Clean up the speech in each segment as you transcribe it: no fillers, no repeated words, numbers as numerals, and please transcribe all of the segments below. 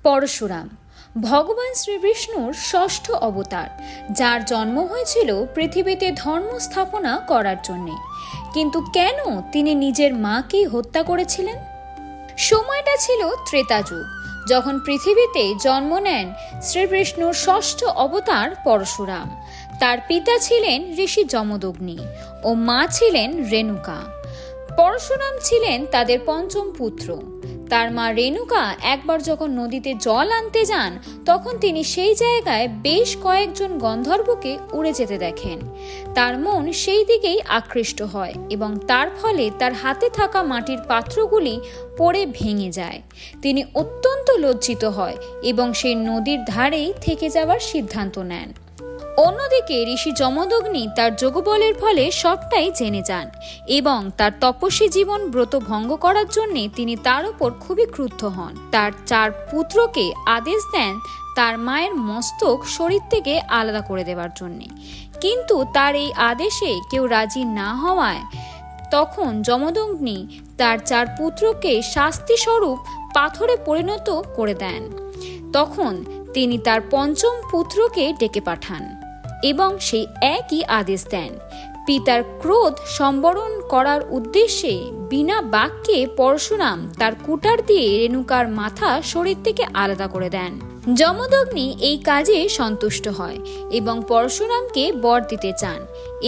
পরশুরাম ভগবান শ্রীবিষ্ণুর ষষ্ঠ অবতার, যার জন্ম হয়েছিল পৃথিবীতে ধর্ম স্থাপনা করার জন্যে। কিন্তু কেন তিনি নিজের মাকেই হত্যা করেছিলেন? সময়টা ছিল ত্রেতা যুগ, যখন পৃথিবীতে জন্ম নেন শ্রীবিষ্ণুর ষষ্ঠ অবতার পরশুরাম। তার পিতা ছিলেন ঋষি যমদগ্নি ও মা ছিলেন রেণুকা। পরশুরাম ছিলেন তাদের পঞ্চম পুত্র। তার মা রেণুকা একবার যখন নদীতে জল আনতে যান, তখন তিনি সেই জায়গায় বেশ কয়েকজন গন্ধর্বকে উড়ে যেতে দেখেন। তার মন সেই দিকেই আকৃষ্ট হয় এবং তার ফলে তার হাতে থাকা মাটির পাত্রগুলি পড়ে ভেঙে যায়। তিনি অত্যন্ত লজ্জিত হয় এবং সেই নদীর ধারেই থেকে যাওয়ার সিদ্ধান্ত নেন। অন্যদিকে ঋষি যমদগ্নি তার যোগবলের ফলে সবটাই জেনে যান এবং তার তপস্বী জীবন ব্রত ভঙ্গ করার জন্য তিনি তার উপর খুবই ক্রুদ্ধ হন। তার 4 পুত্রকে আদেশ দেন তার মায়ের মস্তক শরীর থেকে আলাদা করে দেওয়ার জন্য। কিন্তু তার এই আদেশে কেউ রাজি না হওয়ায় তখন যমদগ্নি তার 4 পুত্রকে শাস্তি স্বরূপ পাথরে পরিণত করে দেন। তখন তিনি তার পঞ্চম পুত্রকে ডেকে পাঠান এবং সেই একই আদেশ দেন। পিতার ক্রোধ সম্বরণ করার উদ্দেশ্যে বিনা বাক্যে পরশুরাম তার কুঠার দিয়ে রেণুকার মাথা শরীর থেকে আলাদা করে দেন। যমদগ্নি এই কাজে সন্তুষ্ট হয় এবং পরশুরামকে বর দিতে চান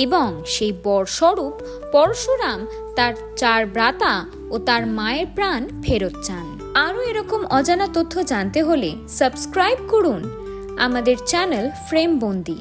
এবং সেই বর স্বরূপ পরশুরাম তার 4 ভ্রাতা ও তার মায়ের প্রাণ ফেরত চান। আরও এরকম অজানা তথ্য জানতে হলে সাবস্ক্রাইব করুন আমাদের চ্যানেল ফ্রেমবন্দি।